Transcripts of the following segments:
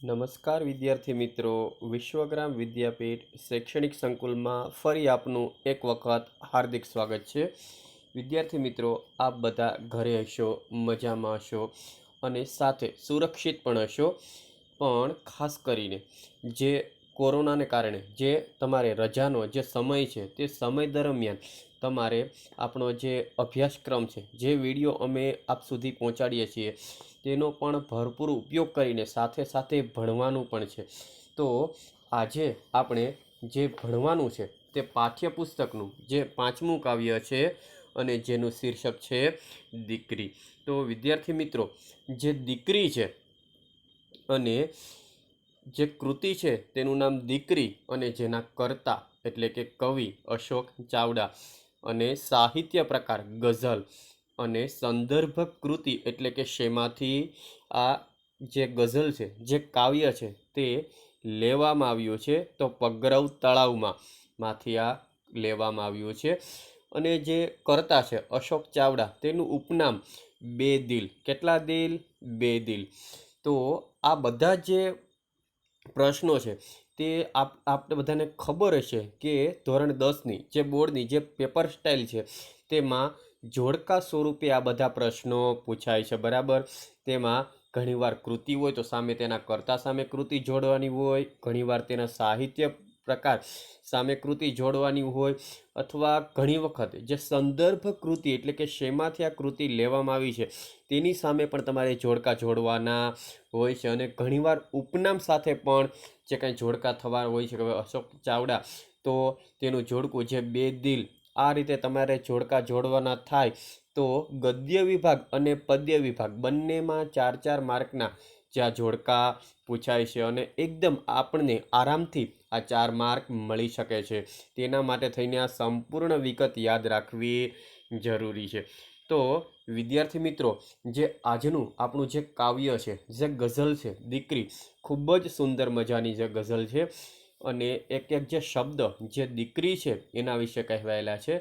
નમસ્કાર વિદ્યાર્થી મિત્રો, વિશ્વગ્રામ વિદ્યાપીઠ શૈક્ષણિક સંકુલમાં ફરી આપનું એક વખત હાર્દિક સ્વાગત છે. વિદ્યાર્થી મિત્રો, આપ બધા ઘરે હશો, મજામાં હશો અને સાથે સુરક્ષિત પણ હશો. પણ ખાસ કરીને જે કોરોનાને કારણે જે તમારે રજાનો જે સમય છે તે સમય દરમિયાન તમારે આપણો જે અભ્યાસક્રમ છે, જે વિડીયો અમે આપ સુધી પહોંચાડીએ છીએ તેનો પણ ભરપૂર ઉપયોગ કરીને સાથે સાથે ભણવાનું પણ છે. તો આજે આપણે જે ભણવાનું છે તે પાઠ્યપુસ્તકનું જે 5મું કાવ્ય છે અને જેનું શીર્ષક છે દીકરી. તો વિદ્યાર્થી મિત્રો, જે દીકરી છે અને જે કૃતિ છે તેનું નામ દીકરી અને જેના કર્તા એટલે કે કવિ અશોક ચાવડા અને સાહિત્ય પ્રકાર ગઝલ અને સંદર્ભ કૃતિ એટલે કે શેમાંથી આ જે ગઝલ છે, જે કાવ્ય છે તે લેવામાં આવ્યું છે, તો પગરવ તળાવમાંથી આ લેવામાં આવ્યું છે. અને જે કર્તા છે અશોક ચાવડા, તેનું ઉપનામ બે દિલ. કેટલા દિલ? બે દિલ. તો આ બધા જે પ્રશ્નો છે તે આપણે બધાને ખબર હશે કે ધોરણ 10ની જે બોર્ડની જે પેપર સ્ટાઇલ છે તેમાં જોડકા સ્વરૂપે આ બધા પ્રશ્નો પૂછાય છે, બરાબર. તેમાં ઘણીવાર કૃતિ હોય તો સામે તેના કર્તા સામે કૃતિ જોડવાની હોય, ઘણીવાર તેના સાહિત્ય પ્રકાર સામે કૃતિ જોડવાની હોય, અથવા ઘણી વખત જે સંદર્ભ કૃતિ એટલે કે શેમાંથી આ કૃતિ લેવામાં આવી છે તેની સામે પણ તમારે જોડકા જોડવાના હોય છે. અને ઘણીવાર ઉપનામ સાથે પણ જે કાંઈ જોડકા થવા હોય છે, કે અશોક ચાવડા તો તેનું જોડકું જે બે દિલ, આ રીતે તમારે જોડકા જોડવાના થાય. તો ગદ્ય વિભાગ અને પદ્ય વિભાગ બંનેમાં 4-4 માર્કના જ્યાં જોડકા પૂછાય છે અને એકદમ આપણને આરામથી આ 4 માર્ક મળી શકે છે. તેના માટે થઈને આ સંપૂર્ણ વિગત યાદ રાખવી જરૂરી છે. તો વિદ્યાર્થી મિત્રો, જે આજનું આપણું જે કાવ્ય છે, જે ગઝલ છે દીકરી, ખૂબ જ સુંદર મજાની જે ગઝલ છે અને એક એક જે શબ્દ જે દીકરી છે એના વિશે કહેવાયેલા છે.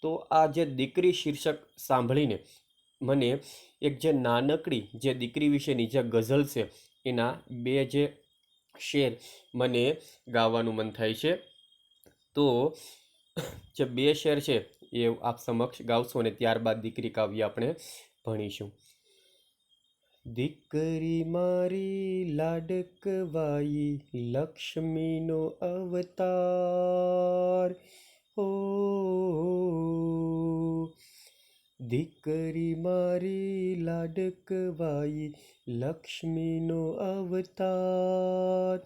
તો આ જે દીકરી શીર્ષક સાંભળીને મને એક જે નાનકડી જે દીકરી વિશેની જે ગઝલ છે એના બે જે શેર મને ગાવાનું મન થાય છે. તો જે બે શેર છે એ આપ સમક્ષ ગાવશું અને ત્યારબાદ દીકરી કાવ્ય આપણે ભણીશું. દીકરી મારી લાડકવાઈ, લક્ષ્મીનો અવતાર. ઓ દીકરી મારી લાડકવાઈ, લક્ષ્મીનો અવતાર.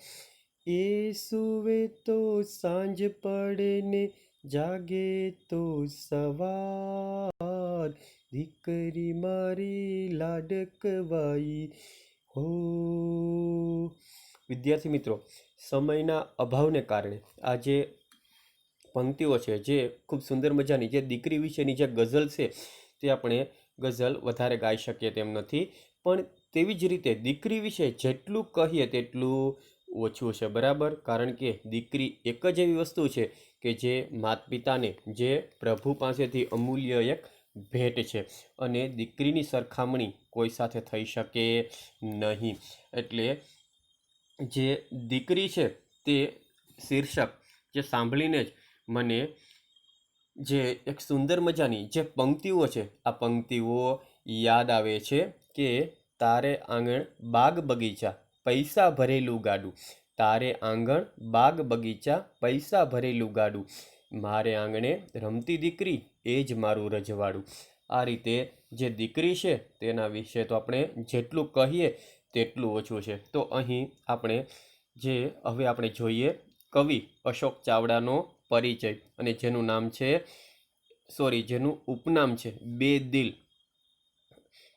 એ સૂવે તો સાંજ પડે ને જાગે તો સવાર. દીકરી મારી લાડકવાઈ. હો વિદ્યાર્થી મિત્રો, સમયના અભાવને કારણે આ જે પંક્તિઓ છે, જે ખૂબ સુંદર મજાની જે દીકરી વિશેની જે ગઝલ છે તે આપણે ગઝલ વધારે ગાઈ શકીએ તેમ નથી. પણ તેવી જ રીતે દીકરી વિશે જેટલું કહીએ તેટલું ઓછું છે, બરાબર. કારણ કે દીકરી એક જ એવી વસ્તુ છે કે જે માતા પિતાને જે પ્રભુ પાસેથી અમૂલ્ય એક ભેટ છે અને દીકરીની સરખામણી કોઈ સાથે થઈ શકે નહીં. એટલે જે દીકરી છે તે શીર્ષક જે સાંભળીને જ મને જે એક સુંદર મજાની જે પંક્તિઓ છે, આ પંક્તિઓ યાદ આવે છે કે તારે આંગણ બાગ બગીચા, પૈસા ભરેલું ગાડું. તારે આંગણ બાગ બગીચા, પૈસા ભરેલું ગાડું. મારે આંગણે રમતી દીકરી, એ જ મારું રજવાડું. આ રીતે જે દીકરી છે તેના વિશે તો આપણે જેટલું કહીએ તેટલું ઓછું છે. તો અહીં આપણે હવે આપણે જોઈએ કવિ અશોક ચાવડાનો પરિચય, અને જેનું નામ છે જેનું ઉપનામ છે બે દિલ.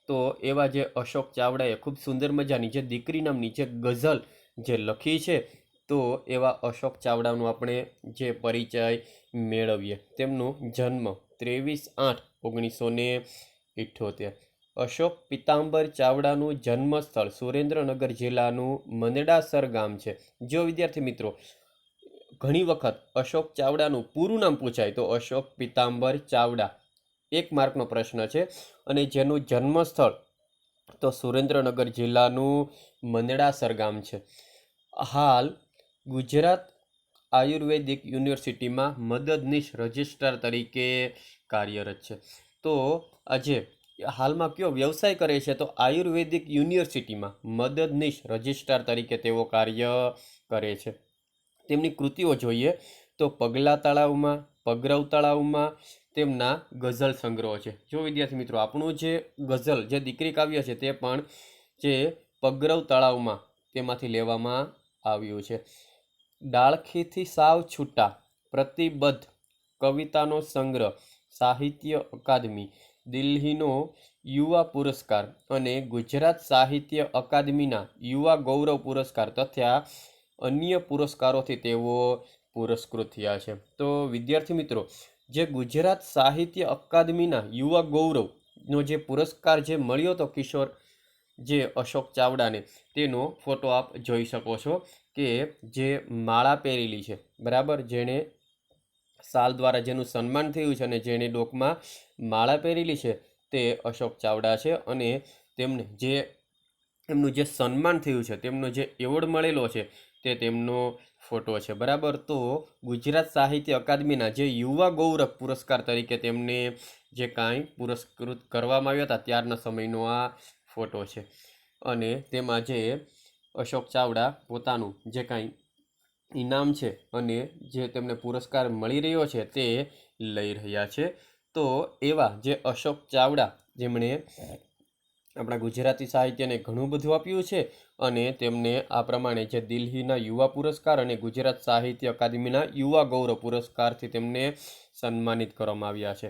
તો એવા જે અશોક ચાવડાએ ખૂબ સુંદર મજાની જે દીકરી નામની જે ગઝલ જે લખી છે, તો એવા અશોક ચાવડાનું આપણે જે પરિચય મેળવીએ. તેમનું જન્મ 23/8/1978. અશોક પિતાંબર ચાવડાનું જન્મસ્થળ સુરેન્દ્રનગર જિલ્લાનું મંદડાસર ગામ છે. જો વિદ્યાર્થી મિત્રો, ઘણી વખત અશોક ચાવડાનું પૂરું નામ પૂછાય તો અશોક પિતાંબર ચાવડા 1 માર્કનો પ્રશ્ન છે. અને જેનું જન્મસ્થળ તો સુરેન્દ્રનગર જિલ્લાનું મંદડાસર ગામ છે. હાલ ગુજરાત આયુર્વેદિક યુનિવર્સિટીમાં મદદનીશ રજિસ્ટ્રાર તરીકે કાર્યરત છે. તો આજે હાલમાં કયો વ્યવસાય કરે છે? તો આયુર્વેદિક યુનિવર્સિટીમાં મદદનીશ રજિસ્ટ્રાર તરીકે તેઓ કાર્ય કરે છે. તેમની કૃતિઓ જોઈએ તો પગલા તળાવમાં, પગરવ તળાવમાં તેમના ગઝલ સંગ્રહો છે. જો વિદ્યાર્થી મિત્રો, આપણું જે ગઝલ, જે દીકરી કાવ્ય છે, તે પણ જે પગરવ તળાવમાં તેમાંથી લેવામાં આવ્યું છે. ડાળખીથી સાવ છૂટા, પ્રતિબદ્ધ કવિતાનો સંગ્રહ, સાહિત્ય અકાદમી, દિલ્હીનો યુવા પુરસ્કાર અને ગુજરાત સાહિત્ય અકાદમીના યુવા ગૌરવ પુરસ્કાર તથા અન્ય પુરસ્કારોથી તેઓ પુરસ્કૃત થયા છે. તો વિદ્યાર્થી મિત્રો, જે ગુજરાત સાહિત્ય અકાદમીના યુવા ગૌરવનો જે પુરસ્કાર જે મળ્યો હતો કિશોર જે અશોક ચાવડાને, તેનો ફોટો આપ જોઈ શકો છો કે જે માળા પહેરેલી છે, બરાબર, જેણે સાલ દ્વારા જેનું સન્માન થયું છે અને જેણે ડોકમાં માળા પહેરેલી છે તે અશોક ચાવડા છે. અને તેમને જે એમનું જે સન્માન થયું છે, તેમનો જે એવોર્ડ મળેલો છે, તે તેમનો ફોટો છે, બરાબર. તો ગુજરાત સાહિત્ય અકાદમીના જે યુવા ગૌરવ પુરસ્કાર તરીકે તેમને જે કાંઈ પુરસ્કૃત કરવામાં આવ્યા હતા ત્યારના સમયનો આ ફોટો છે. અને તેમાં જે અશોક ચાવડા પોતાનું જે કાંઈ ઇનામ છે અને જે તેમને પુરસ્કાર મળી રહ્યો છે તે લઈ રહ્યા છે. તો એવા જે અશોક ચાવડા, જેમણે આપણા ગુજરાતી સાહિત્યને ઘણું બધું આપ્યું છે અને તેમને આ પ્રમાણે જે દિલ્હીના યુવા પુરસ્કાર અને ગુજરાત સાહિત્ય અકાદમીના યુવા ગૌરવ પુરસ્કારથી તેમને સન્માનિત કરવામાં આવ્યા છે.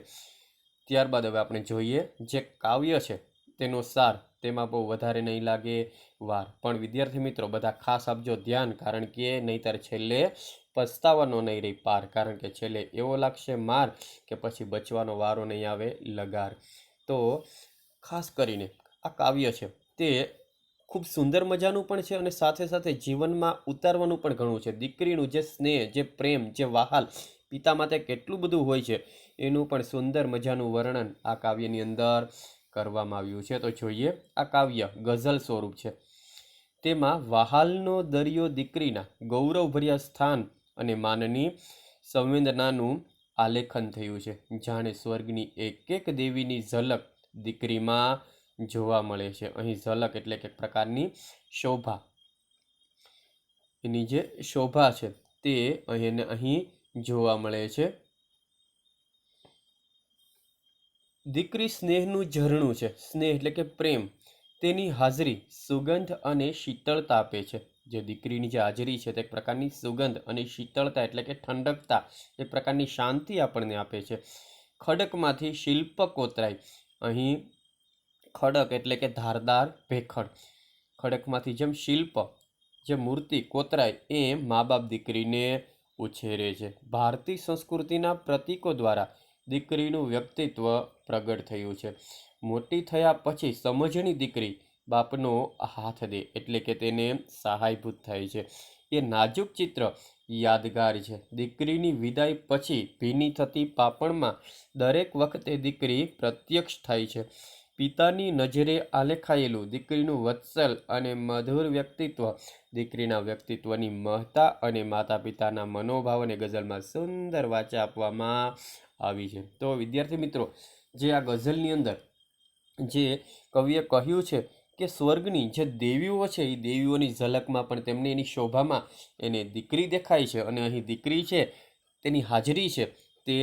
ત્યારબાદ હવે આપણે જોઈએ જે કાવ્ય છે તેનો સાર, તેમાં બહુ વધારે નહીં લાગે વાર, પણ વિદ્યાર્થી મિત્રો બધા ખાસ આપજો ધ્યાન, કારણ કે નહીંતર છેલ્લે પસ્તાવાનો નહીં રહી પાર, કારણ કે છેલ્લે એવો લાગશે માર કે પછી બચવાનો વારો નહીં આવે લગાર. તો ખાસ કરીને આ કાવ્ય છે તે ખૂબ સુંદર મજાનું પણ છે અને સાથે સાથે જીવનમાં ઉતારવાનું પણ ઘણું છે. દીકરીનું જે સ્નેહ, જે પ્રેમ, જે વહાલ પિતા માટે કેટલું બધું હોય છે, એનું પણ સુંદર મજાનું વર્ણન આ કાવ્યની અંદર કરવામાં આવ્યું છે. તો જોઈએ, આ કાવ્ય ગઝલ સ્વરૂપ છે. તેમાં વહાલનો દરિયો દીકરીના ગૌરવભર્યા સ્થાન અને માનની સંવેદનાનું આલેખન થયું છે. જાણે સ્વર્ગની એક એક દેવીની ઝલક દીકરીમાં જોવા મળે છે. અહીં ઝલક એટલે કે પ્રકારની શોભા, એની જે શોભા છે તે અહીં જોવા મળે છે. દીકરી સ્નેહનું ઝરણું છે. સ્નેહ એટલે કે પ્રેમ, તેની હાજરી સુગંધ અને શીતળતા આપે છે. જે દીકરીની જે હાજરી છે તે એક પ્રકારની સુગંધ અને શીતળતા એટલે કે ઠંડકતા, એક પ્રકારની શાંતિ આપણને આપે છે. ખડકમાંથી શિલ્પ કોતરાય. અહીં ખડક એટલે કે ધારદાર ભેખડ, ખડકમાંથી જેમ શિલ્પ, જે મૂર્તિ કોતરાય એમ મા બાપ દીકરીને ઉછેરે છે. ભારતીય સંસ્કૃતિના પ્રતીકો દ્વારા દીકરીનું વ્યક્તિત્વ પ્રગટ થયું છે. મોટી થયા પછી સમજણી દીકરી બાપનો હાથ દે એટલે કે તેને સહાયભૂત થાય છે. એ નાજુક ચિત્ર યાદગાર છે. દીકરીની વિદાય પછી ભીની થતી પાપણમાં દરેક વખતે દીકરી પ્રત્યક્ષ થાય છે. પિતાની નજરે આલેખાયેલું દીકરીનું વત્સલ અને મધુર વ્યક્તિત્વ દીકરીના વ્યક્તિત્વની મહત્તા અને માતા પિતાના મનોભાવોને ગઝલમાં સુંદર વાચા આપવામાં આવી છે. તો વિદ્યાર્થી મિત્રો, જે આ ગઝલની અંદર જે કવિએ કહ્યું છે કે સ્વર્ગની જે દેવીઓ છે એ દેવીઓની ઝલકમાં પણ તેમને એની શોભામાં એને દીકરી દેખાય છે અને અહીં દીકરી છે તેની હાજરી છે તે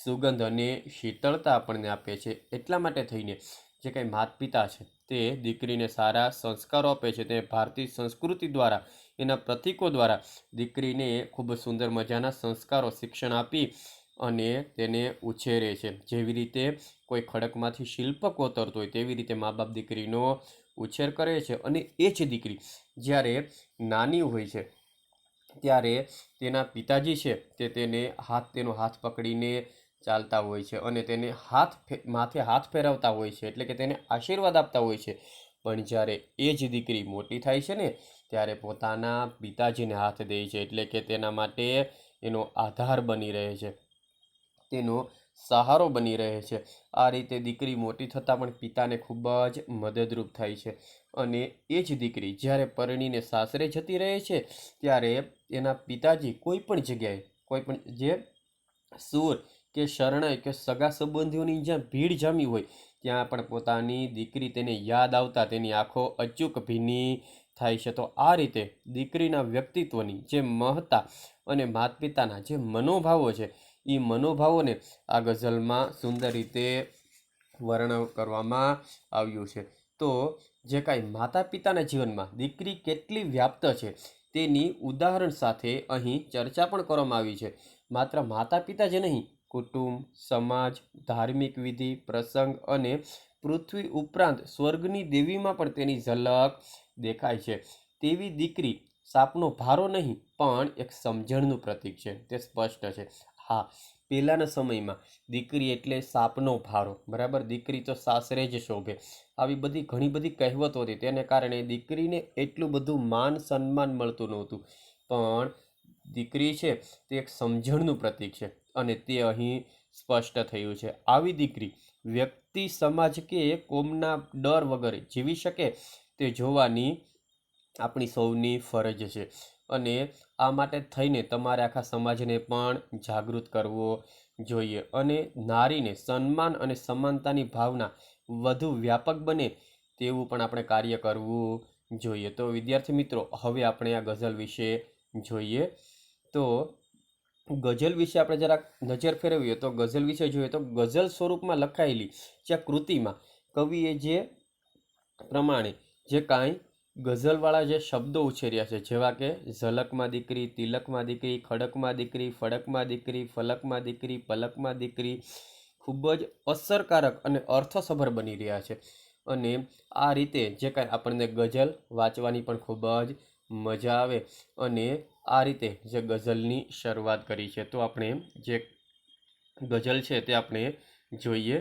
સુગંધ અને શીતળતા આપણને આપે છે. એટલા માટે થઈને જે કંઈ માતા પિતા છે તે દીકરીને સારા સંસ્કારો આપે છે. તે ભારતીય સંસ્કૃતિ દ્વારા, એના પ્રતીકો દ્વારા દીકરીને ખૂબ સુંદર મજાના સંસ્કારો, શિક્ષણ આપી અને તેને ઉછેરે છે. જેવી રીતે કોઈ ખડકમાંથી શિલ્પ કોતરતો હોય તેવી રીતે મા બાપ દીકરીનો ઉછેર કરે છે. અને એ જ દીકરી જ્યારે નાની હોય છે ત્યારે તેના પિતાજી છે તે તેનો હાથ પકડીને ચાલતા હોય છે અને તેને માથે હાથ ફેરવતા હોય છે, એટલે કે તેને આશીર્વાદ આપતા હોય છે. પણ જ્યારે એ જ દીકરી મોટી થાય છે ને, ત્યારે પોતાના પિતાજીને હાથ દે છે, એટલે કે તેના માટે એનો આધાર બની રહે છે, તેનો સહારો બની રહે છે. આ રીતે દીકરી મોટી થતાં પણ પિતાને ખૂબ જ મદદરૂપ થાય છે. અને એ જ દીકરી જ્યારે પરણીને સાસરે જતી રહે છે ત્યારે એના પિતાજી કોઈ પણ જગ્યાએ, કોઈ પણ જે સૂર કે શરણાઈ કે સગા સંબંધીઓની જ્યાં ભીડ જામી હોય ત્યાં પણ પોતાની દીકરી તેને યાદ આવતા તેની આંખો અચૂક ભીની થાય છે. તો આ રીતે દીકરીના વ્યક્તિત્વની જે મહત્તા અને માતા પિતાના જે મનોભાવો છે એ મનોભાવોને આ ગઝલમાં સુંદર રીતે વર્ણન કરવામાં આવ્યું છે. તો જે કાંઈ માતા પિતાના જીવનમાં દીકરી કેટલી વ્યાપ્ત છે તેની ઉદાહરણ સાથે અહીં ચર્ચા પણ કરવામાં આવી છે. માત્ર માતા પિતા જ નહીં, કુટુંબ, સમાજ, ધાર્મિક વિધિ, પ્રસંગ અને પૃથ્વી ઉપરાંત સ્વર્ગની દેવીમાં પણ તેની ઝલક દેખાય છે. તેવી દીકરી સાપનો ભારો નહીં પણ એક સમજણનું પ્રતીક છે, તે સ્પષ્ટ છે. હા, પહેલાંના સમયમાં દીકરી એટલે સાપનો ભારો, બરાબર. દીકરી તો સાસરે જ શોભે, આવી બધી ઘણી બધી કહેવતો હતી. તેને કારણે દીકરીને એટલું બધું માન સન્માન મળતું નહોતું. પણ દીકરી છે તે એક સમજણનું પ્રતીક છે અને તે અહીં સ્પષ્ટ થયું છે. આવી દીકરી વ્યક્તિ, સમાજ કે કોમના ડર વગર જીવી શકે તે જોવાની આપણી સૌની ફરજ છે. અને આ માટે થઈને તમારે આખા સમાજને પણ જાગૃત કરવો જોઈએ અને નારીને સન્માન અને સમાનતાની ભાવના વધુ વ્યાપક બને તેવું પણ આપણે કાર્ય કરવું જોઈએ. તો વિદ્યાર્થી મિત્રો, હવે આપણે આ ગઝલ વિશે જોઈએ. તો ગઝલ વિશે આપણે જરાક નજર ફેરવીએ તો ગઝલ વિશે જોઈએ તો ગઝલ સ્વરૂપમાં લખાયેલી જે કૃતિમાં કવિએ જે પ્રમાણે જે કાંઈ ગઝલવાળા જે શબ્દો ઉછેર્યા છે, જેવા કે ઝલકમાં દીકરી, તિલકમાં દીકરી, ખડકમાં દીકરી, ફડકમાં દીકરી, ફલકમાં દીકરી, પલકમાં દીકરી, ખૂબ જ અસરકારક અને અર્થસભર બની રહ્યા છે. અને આ રીતે જે કાંઈ આપણને ગઝલ વાંચવાની પણ ખૂબ જ મજા આવે અને આ રીતે જે ગઝલની શરૂઆત કરી છે. તો આપણે જે ગઝલ છે તે આપણે જોઈએ.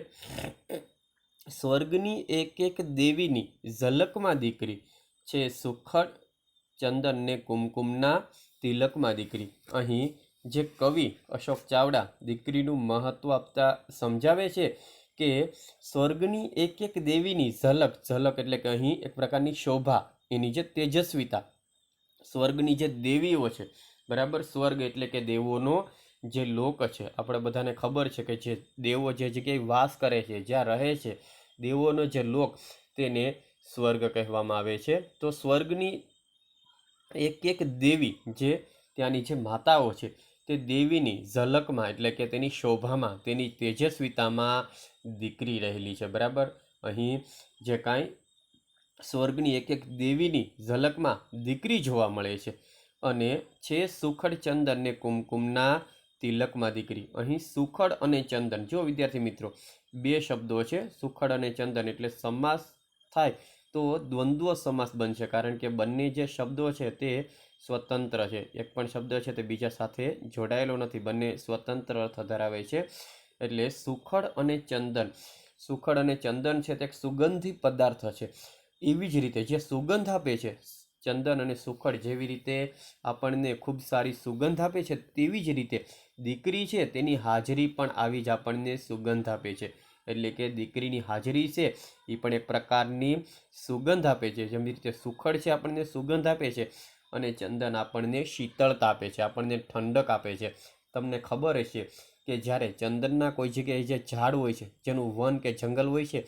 સ્વર્ગની એક એક દેવીની ઝલકમાં દીકરી છે, સુખડ ચંદન ને કુમકુમના તિલકમાં દીકરી. અહીં જે કવિ અશોક ચાવડા દીકરીનું મહત્વ આપતા સમજાવે છે કે સ્વર્ગની એક એક દેવીની ઝલક, ઝલક એટલે કે અહીં એક પ્રકારની શોભા, એની જે તેજસ્વીતા, સ્વર્ગની જે દેવીઓ છે, બરાબર. સ્વર્ગ એટલે કે દેવોનો જે લોક છે. આપણે બધાને ખબર છે કે જે દેવો જે જગ્યાએ વાસ કરે છે, જ્યાં રહે છે, દેવોનો જે લોક, તેને સ્વર્ગ કહેવામાં આવે છે. તો સ્વર્ગની એક એક દેવી, જે ત્યાંની જે માતાઓ છે, તે દેવીની ઝલકમાં એટલે કે તેની શોભામાં, તેની તેજસ્વીતામાં દીકરી રહેલી છે, બરાબર. અહીં જે કાંઈ સ્વર્ગની એક એક દેવીની ઝલકમાં દીકરી જોવા મળે છે અને છે સુખડ ચંદન ને કુમકુમના તિલકમાં દીકરી. અહીં સુખડ અને ચંદન, જો વિદ્યાર્થી મિત્રો, બે શબ્દો છે, સુખડ અને ચંદન, એટલે સમાસ થાય તો દ્વંદ્વ સમાસ બનશે, કારણ કે બંને જે શબ્દો છે તે સ્વતંત્ર છે. એક પણ શબ્દ છે તે બીજા સાથે જોડાયેલો નથી, બંને સ્વતંત્ર અર્થ ધરાવે છે. એટલે સુખડ અને ચંદન, સુખડ અને ચંદન છે તે એક સુગંધી પદાર્થ છે. એવી જ રીતે જે સુગંધ આપે છે, ચંદન અને સુખડ જેવી રીતે આપણને ખૂબ સારી સુગંધ આપે છે, તેવી જ રીતે દીકરી છે તેની હાજરી પણ આવી જ આપણને સુગંધ આપે છે. એટલે કે દીકરીની હાજરી છે એ પણ એક પ્રકારની સુગંધ આપે છે. જેમ રીતે સુખડ છે આપણને સુગંધ આપે છે અને ચંદન આપણને શીતળતા આપે છે, આપણને ઠંડક આપે છે. તમને ખબર હશે કે જ્યારે ચંદનના કોઈ જગ્યાએ જે ઝાડ હોય છે, જેનું વન કે જંગલ હોય છે,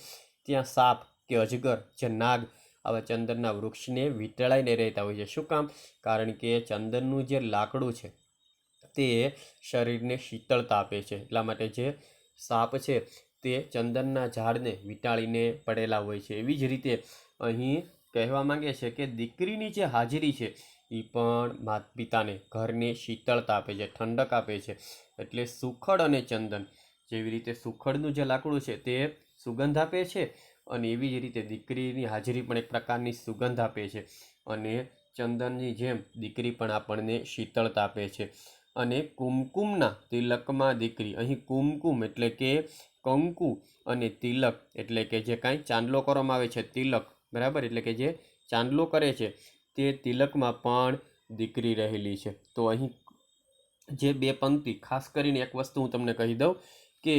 ત્યાં સાપ કે અજગર, જે નાગ, આવા ચંદનના વૃક્ષને વીંટળાઈને રહેતા હોય છે. શું કામ? કારણ કે ચંદનનું જે લાકડું છે તે શરીરને શીતળતા આપે છે. એટલા માટે જે સાપ છે તે ચંદનના ઝાડને વીંટાળીને પડેલા હોય છે. એવી જ રીતે અહીં કહેવા માંગે છે કે દીકરીની જે હાજરી છે એ પણ માતા પિતાને, ઘરને શીતળતા આપે છે, ઠંડક આપે છે. એટલે સુખડ અને ચંદન, જેવી રીતે સુખડનું જે લાકડું છે તે સુગંધ આપે છે અને એવી જ રીતે દીકરીની હાજરી પણ એક પ્રકારની સુગંધ આપે છે અને ચંદનની જેમ દીકરી પણ આપણને શીતળતા આપે છે. અને કુમકુમના તિલકમાં દીકરી, અહીં કુમકુમ એટલે કે કંકુ અને તિલક એટલે કે જે કાંઈ ચાંદલો કરવામાં આવે છે, તિલક, બરાબર, એટલે કે જે ચાંદલો કરે છે તે તિલકમાં પણ દીકરી રહેલી છે. તો અહીં જે બે પંક્તિ, ખાસ કરીને એક વસ્તુ હું તમને કહી દઉં કે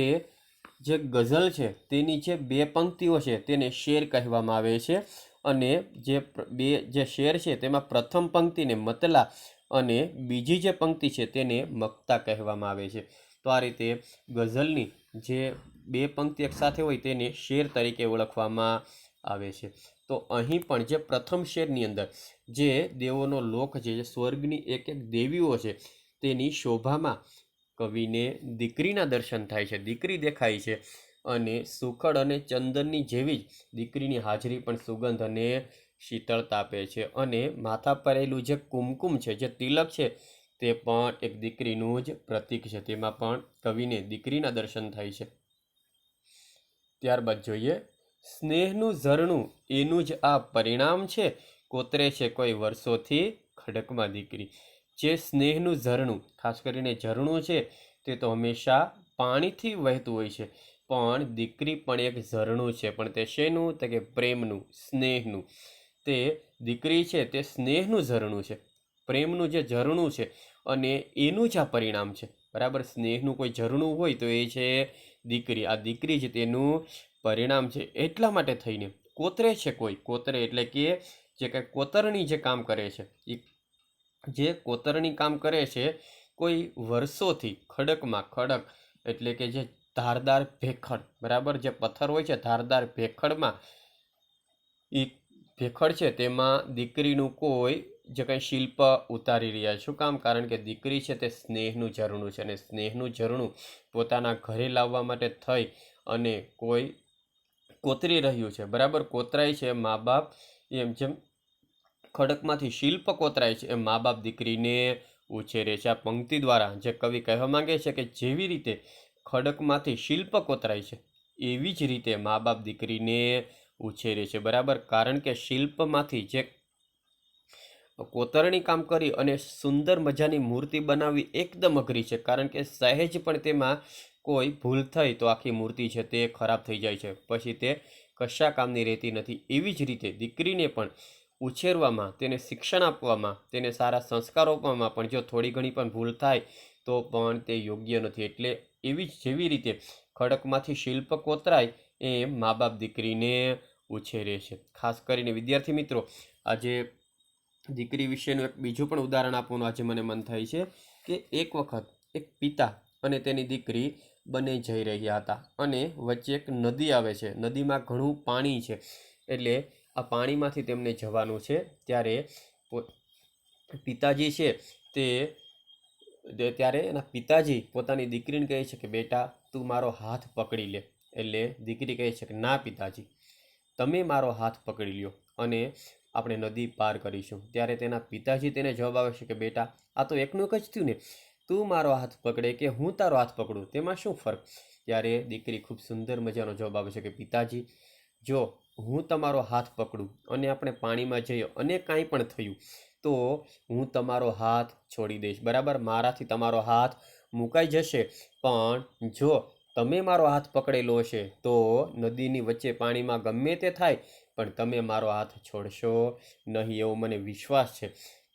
જે ગઝલ છે તેની જે 2 પંક્તિઓ છે તેને શેર કહેવામાં આવે છે અને જે શેર છે તેમાં પ્રથમ પંક્તિને મતલા અને બીજી જે પંક્તિ છે તેને મક્તા કહેવામાં આવે છે. તો આ રીતે ગઝલની જે 2 પંક્તિ એકસાથે હોય તેને શેર તરીકે ઓળખવામાં આવે છે. તો અહીં પણ જે પ્રથમ શેરની અંદર જે દેવોનો લોક છે, જે સ્વર્ગની એક એક દેવીઓ છે તેની શોભામાં કવિને દીકરીના દર્શન થાય છે, દીકરી દેખાય છે અને સુખડ અને ચંદનની જેવી જ દીકરીની હાજરી પણ સુગંધ અને શીતળતા આપે છે અને માથા પર રહેલું જે કુમકુમ છે, જે તિલક છે તે પણ એક દીકરીનું જ પ્રતીક છે. તેમાં પણ કવિને દીકરીના દર્શન થાય છે. ત્યારબાદ જોઈએ, સ્નેહનું ઝરણું એનું જ આ પરિણામ છે, કોતરે છે કોઈ વર્ષોથી ખડકમાં દીકરી. જે સ્નેહનું ઝરણું, ખાસ કરીને ઝરણું છે તે તો હંમેશા પાણીથી વહેતું હોય છે, પણ દીકરી પણ એક ઝરણું છે. પણ તે શેનું? તો કે પ્રેમનું, સ્નેહનું. તે દીકરી છે તે સ્નેહનું ઝરણું છે, પ્રેમનું જે ઝરણું છે અને એનું જ આ પરિણામ છે. બરાબર, સ્નેહનું કોઈ ઝરણું હોય તો એ છે દીકરી. આ દીકરી જ તેનું પરિણામ છે. એટલા માટે થઈને કોતરે છે કોઈ, કોતરે એટલે કે જે કંઈ કોતરણી જે કામ કરે છે, એ જે કોતરણી કામ કરે છે કોઈ વર્ષોથી ખડકમાં, ખડક એટલે કે જે ધારદાર ભેખડ, બરાબર, જે પથ્થર હોય છે ધારદાર ભેખડમાં, એ ભેખડ છે તેમાં દીકરીનું કોઈ જે કંઈ શિલ્પ ઉતારી રહ્યા છે. શું કામ? કારણ કે દીકરી છે તે સ્નેહનું ઝરણું છે અને સ્નેહનું ઝરણું પોતાના ઘરે લાવવા માટે થઈ અને કોઈ કોતરી રહ્યું છે. બરાબર, કોતરાય છે મા બાપ, એમ જેમ ખડકમાંથી શિલ્પ કોતરાય છે એમ મા બાપ દીકરીને ઉછેરે છે. આ પંક્તિ દ્વારા જે કવિ કહેવા માંગે છે કે જેવી રીતે ખડકમાંથી શિલ્પ કોતરાય છે એવી જ રીતે મા બાપ દીકરીને ઉછેરે છે. બરાબર, કારણ કે શિલ્પમાંથી જે કોતરણી કામ કરી અને સુંદર મજાની મૂર્તિ બનાવવી એકદમ અઘરી છે, કારણ કે સહેજ પણ તેમાં કોઈ ભૂલ થઈ તો આખી મૂર્તિ છે તે ખરાબ થઈ જાય છે, પછી તે કશા કામની રહેતી નથી. એવી જ રીતે દીકરીને પણ ઉછેરવામાં, તેને શિક્ષણ આપવામાં, તેને સારા સંસ્કારો આપવામાં પણ જો થોડી ઘણી પણ ભૂલ થાય તો પણ તે યોગ્ય નથી. એટલે જેવી રીતે ખડકમાંથી શિલ્પ કોતરાય એમ મા બાપ દીકરીને ઉછેરે છે. ખાસ કરીને વિદ્યાર્થી મિત્રો, આજે દીકરી વિશેનું એક બીજું પણ ઉદાહરણ આપવાનું આજે મને મન થાય છે કે એક વખત એક પિતા અને તેની દીકરી બંને જઈ રહ્યા હતા અને વચ્ચે એક નદી આવે છે. નદીમાં ઘણું પાણી છે, એટલે આ પાણીમાંથી તેમને જવાનું છે. ત્યારે પિતાજી છે ત્યારે એના પિતાજી પોતાની દીકરીને કહે છે કે બેટા તું મારો હાથ પકડી લે. એટલે દીકરી કહે છે કે ના પિતાજી, તમે મારો હાથ પકડી લ્યો અને આપણે નદી પાર કરીશું. ત્યારે તેના પિતાજી તેને જવાબ આવે છે કે બેટા આ તો એકનું એક જ થયું ને, તું મારો હાથ પકડે કે હું તારો હાથ પકડું, તેમાં શું ફરક? ત્યારે દીકરી ખૂબ સુંદર મજાનો જવાબ આવે છે કે પિતાજી, જો હું તમારો હાથ પકડું અને આપણે પાણીમાં જઈએ અને કાંઈ પણ થયું તો હું તમારો હાથ છોડી દઈશ. બરાબર, મારાથી તમારો હાથ મુકાઈ જશે, પણ જો તમે મારો હાથ પકડેલો હશે તો નદીની વચ્ચે પાણીમાં ગમે તે થાય પણ તમે મારો હાથ છોડશો નહીં, એવો મને વિશ્વાસ છે.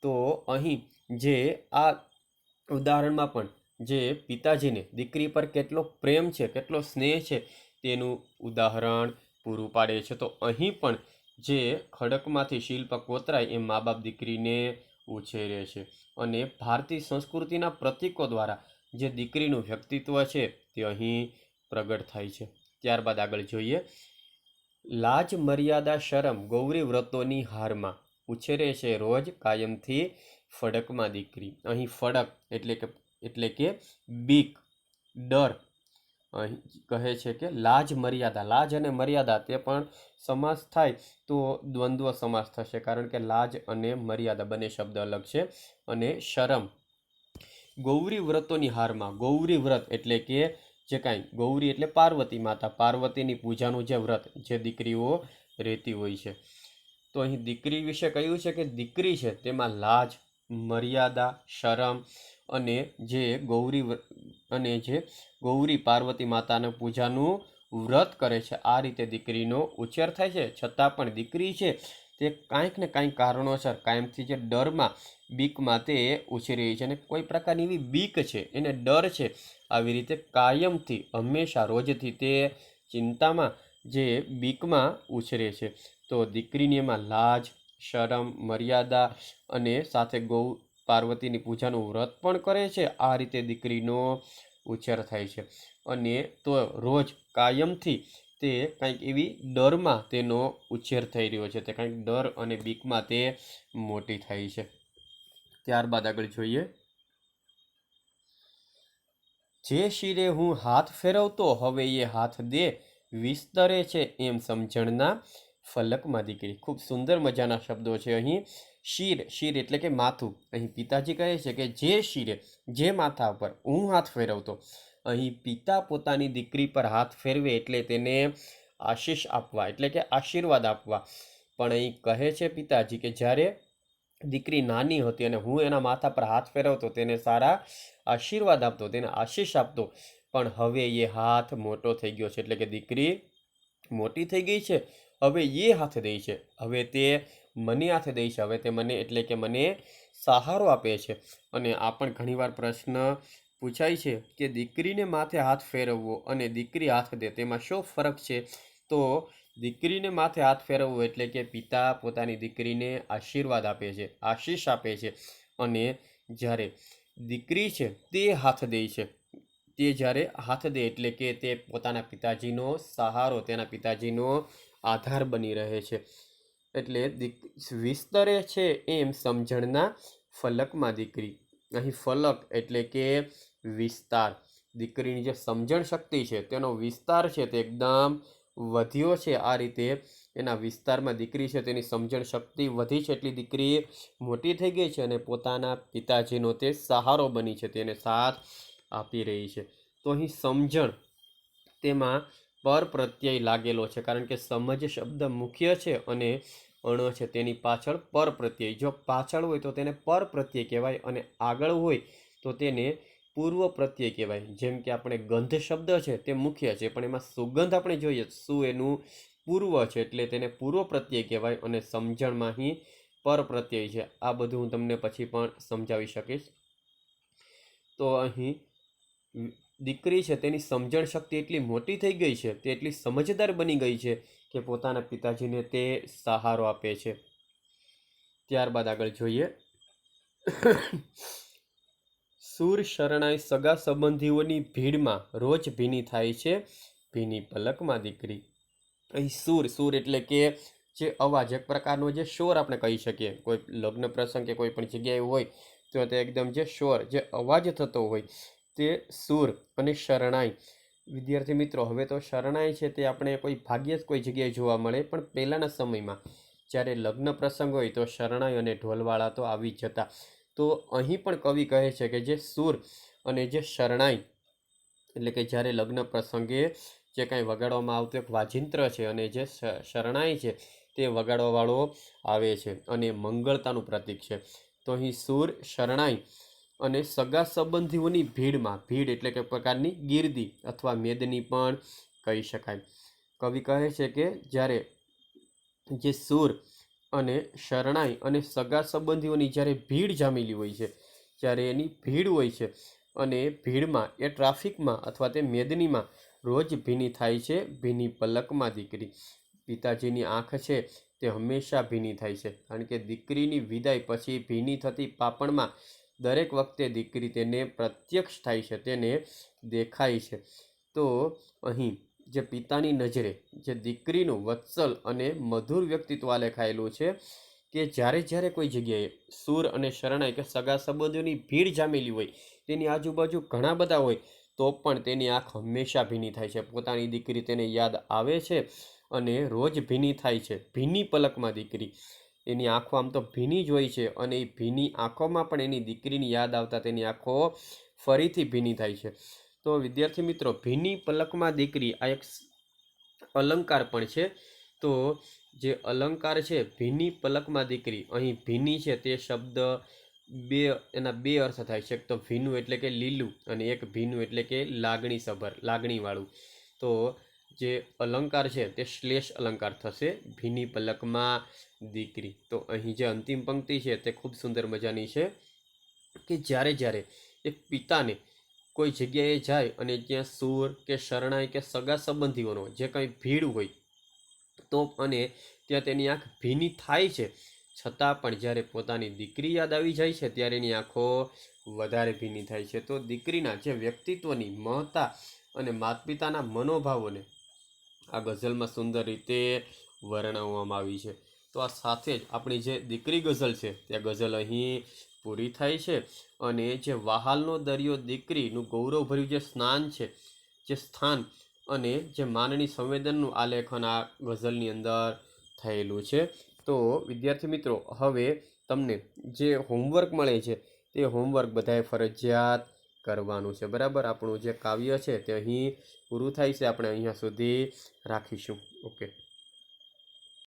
તો અહીં જે આ ઉદાહરણમાં પણ જે પિતાજીને દીકરી પર કેટલો પ્રેમ છે, કેટલો સ્નેહ છે તેનું ઉદાહરણ પૂરું પાડે છે. તો અહીં પણ જે ખડકમાંથી શિલ્પ કોતરાય એ મા બાપ દીકરીને ઉછેરે છે અને ભારતીય સંસ્કૃતિના પ્રતીકો દ્વારા જે દીકરીનું વ્યક્તિત્વ છે તે અહીં પ્રગટ થાય છે. ત્યારબાદ આગળ જોઈએ, લાજ મર્યાદા શરમ ગૌરી વ્રતોની હારમાં, ઉછેરે છે રોજ કાયમથી ફડકમાં દીકરી. અહીં ફડક એટલે કે બીક, ડર. અહીં કહે છે કે લાજ મર્યાદા, લાજ અને મર્યાદા તે પણ સમાસ થાય તો દ્વંદ્વ સમાસ થશે, કારણ કે લાજ અને મર્યાદા બંને શબ્દ અલગ છે. અને શરમ, ગૌરી વ્રતોની હારમાં. ગૌરી વ્રત એટલે કે જે કાંઈ ગૌરી એટલે પાર્વતી માતા, પાર્વતીની પૂજાનું જે વ્રત જે દીકરીઓ રહેતી હોય છે. તો અહીં દીકરી વિશે કહ્યું છે કે દીકરી છે તેમાં લાજ, મર્યાદા, શરમ અને જે ગૌરી પાર્વતી માતાના પૂજાનું વ્રત કરે છે, આ રીતે દીકરીનો ઉછેર થાય છે. છતાં પણ દીકરી છે તે કાંઈક ને કાંઈક કારણોસર કાયમથી જે ડરમાં બીકમાં તે ઉછરી રહી છે અને કોઈ પ્રકારની એવી બીક છે, એને ડર છે, આવી રીતે કાયમથી હંમેશા રોજથી તે ચિંતામાં જે બીકમાં ઉછરે છે. તો દીકરીની એમાં લાજ, શરમ, મર્યાદા અને સાથે ગૌ પાર્વતીની પૂજાનું વ્રત પણ કરે છે. આ રીતે દીકરીનો ઉછેર થાય છે અને તો રોજ કાયમથી તે કંઈક એવી ડરમાં તેનો ઉછેર થઈ રહ્યો છે, તે કંઈક ડર અને બીકમાં તે મોટી થાય છે. ત્યારબાદ આગળ જોઈએ, જે શિરે હું હાથ ફેરવતો હવે એ હાથ દે વિસ્તરે છે એમ સમજણના ફલકમાં દીકરી. ખૂબ સુંદર મજાના શબ્દો છે અહીં. શિર, શિર એટલે કે માથું. અહીં પિતાજી કહે છે કે જે શિરે, જે માથા પર હું હાથ ફેરવતો. અહીં પિતા પોતાની દીકરી પર હાથ ફેરવે એટલે તેને આશીષ આપવા, એટલે કે આશીર્વાદ આપવા. પણ અહીં કહે છે પિતાજી કે જ્યારે દીકરી નાની હતી અને હું એના માથા પર હાથ ફેરવતો, તેને સારા આશીર્વાદ આપતો, તેને આશીષ આપતો. પણ હવે એ હાથ મોટો થઈ ગયો છે, એટલે કે દીકરી મોટી થઈ ગઈ છે. હવે એ હાથ દે છે, હવે તે મને હાથ દે છે, હવે તે મને એટલે કે મને સહારો આપે છે. અને આ પણ ઘણીવાર પ્રશ્ન પૂછાય છે કે દીકરીને માથે હાથ ફેરવવો અને દીકરી હાથ દે, તેમાં શું ફરક છે? તો દીકરીને માથે હાથ ફેરવવો એટલે કે પિતા પોતાની દીકરીને આશીર્વાદ આપે છે, આશીષ આપે છે. અને જ્યારે દીકરી છે તે હાથ દે છે, તે જ્યારે હાથ દે એટલે કે તે પોતાના પિતાજીનો સહારો, તેના પિતાજીનો આધાર બની રહે છે. એટલે વિસ્તરે છે એમ સમજણના ફલકમાં દીકરી. અહીં ફલક એટલે કે વિસ્તાર. દીકરીની જે સમજણ શક્તિ છે તેનો વિસ્તાર છે તે એકદમ વધ્યો છે. આ રીતે એના વિસ્તારમાં દીકરી છે તેની સમજણ શક્તિ વધી છે, એટલી દીકરી મોટી થઈ ગઈ છે અને પોતાના પિતાજીનો તે સહારો બની છે, તેને સાથ આપી રહી છે. તો અહીં સમજણ, તેમાં પર પ્રત્યય લાગેલો છે, કારણ કે સમજ શબ્દ મુખ્ય છે અને અણ છે તેની પાછળ પર પ્રત્યય. જો પાછળ હોય તો તેને પર પ્રત્યય કહેવાય અને આગળ હોય તો તેને પૂર્વ પ્રત્યય કહેવાય. જેમ કે આપણે ગંધ શબ્દ છે તે મુખ્ય છે, પણ એમાં સુગંધ આપણે જોઈએ શું એનું પૂર્વ છે, એટલે તેને પૂર્વ પ્રત્યય કહેવાય અને સમજણમાં અહીં પર પ્રત્યય છે. આ બધું હું તમને પછી પણ સમજાવી શકીશ. તો અહીં દીકરી છે તેની સમજણ શક્તિ એટલી મોટી થઈ ગઈ છે, તે એટલી સમજદાર બની ગઈ છે કે પોતાના પિતાજીને તે સહારો આપે છે. ત્યારબાદ આગળ જોઈએ, સૂર શરણાઈ સગા સંબંધીઓની ભીડમાં રોજ ભીની થાય છે ભીની પલકમાં દીકરી. અહીં સૂર, સૂર એટલે કે જે અવાજ, એક પ્રકારનો જે શોર આપણે કહી શકીએ. કોઈ લગ્ન પ્રસંગ કે કોઈ પણ જગ્યાએ હોય તો તે એકદમ જે શોર, જે અવાજ થતો હોય તે સૂર. અને શરણાઈ, વિદ્યાર્થી મિત્રો હવે તો શરણાઈ છે તે આપણે કોઈ ભાગ્યે જ કોઈ જગ્યાએ જોવા મળે, પણ પહેલાંના સમયમાં જ્યારે લગ્ન પ્રસંગ હોય તો શરણાઈ અને ઢોલવાળા તો આવી જતા. તો અહીં પણ કવિ કહે છે કે જે સૂર અને જે શરણાઈ એટલે કે જ્યારે લગ્ન પ્રસંગે જે કાંઈ વગાડવામાં આવતું એક વાજિંત્ર છે અને જે શરણાઈ છે તે વગાડવાવાળો આવે છે અને મંગળતાનું પ્રતીક છે. તો અહીં સૂર, શરણાઈ અને સગા સંબંધીઓની ભીડમાં, ભીડ એટલે કે પ્રકારની ગીર્દી અથવા મેદની પણ કહી શકાય. કવિ કહે છે કે જ્યારે જે સૂર અને શરણાઈ અને સગા સંબંધીઓની જ્યારે ભીડ જામેલી હોય છે, જ્યારે એની ભીડ હોય છે અને ભીડમાં એ ટ્રાફિકમાં અથવા તે મેદનીમાં રોજ ભીની થાય છે ભીની પલકમાં દીકરી. પિતાજીની આંખ છે તે હંમેશા ભીની થાય છે, કારણ કે દીકરીની વિદાય પછી ભીની થતી પાપણમાં દરેક વખતે દીકરી તેને પ્રત્યક્ષ થાય છે, તેને દેખાય છે. તો અહીં જે પિતાની નજરે જે દીકરીનું વત્સલ અને મધુર વ્યક્તિત્વ આલેખાયેલું છે કે જ્યારે જ્યારે કોઈ જગ્યાએ સૂર અને શરણાઈ કે સગા સંબંધીઓની ભીડ જામેલી હોય, તેની આજુબાજુ ઘણા બધા હોય, તો પણ તેની આંખ હંમેશા ભીની થાય છે. પોતાની દીકરી તેને યાદ આવે છે અને રોજ ભીની થાય છે ભીની પલકમાં દીકરી. એની આંખો આમ તો ભીની જ હોય છે અને એ ભીની આંખોમાં પણ એની દીકરીની યાદ આવતા તેની આંખો ફરીથી ભીની થાય છે. તો વિદ્યાર્થી મિત્રો, ભીની પલકમાં દીકરી આ એક અલંકાર પણ છે. તો જે અલંકાર છે ભીની પલકમાં દીકરી, અહીં ભીની છે તે શબ્દ એના બે અર્થ થાય છે. એક તો ભીનું એટલે કે લીલું અને એક ભીનું એટલે કે લાગણી સભર, લાગણીવાળું. તો જે અલંકાર છે તે શ્લેષ અલંકાર થશે, ભીની પલકમાં દીકરી. તો અહીં જે અંતિમ પંક્તિ છે તે ખૂબ સુંદર મજાની છે કે જ્યારે જ્યારે એક પિતાને કોઈ જગ્યાએ જાય અને ત્યાં સૂર કે શરણાઈ કે સગા સંબંધીઓનો જે કંઈ ભીડ હોય તો અને ત્યાં તેની આંખ ભીની થાય છે, છતાં પણ જ્યારે પોતાની દીકરી યાદ આવી જાય છે ત્યારે એની આંખો વધારે ભીની થાય છે. તો દીકરીના જે વ્યક્તિત્વની મહત્તા અને માતા પિતાના મનોભાવોને આ ગઝલમાં સુંદર રીતે વર્ણવવામાં આવી છે. તો આ સાથે જ આપણી જે દીકરી ગઝલ છે ત્યાં ગઝલ અહીં પૂરી થાય છે. અને જે વહાલનો દરિયો દીકરીનું ગૌરવભર્યું જે સ્નાન છે, જે સ્થાન અને જે માનની સંવેદનનું આલેખન આ ગઝલની અંદર થયેલું છે. તો વિદ્યાર્થી મિત્રો, હવે તમને જે હોમવર્ક મળે છે તે હોમવર્ક બધાએ ફરજિયાત કરવાનું છે, બરાબર. આપણું જે કાવ્ય છે તે અહીં પૂરું થાય છે, આપણે અહીંયા સુધી રાખીશું. ઓકે.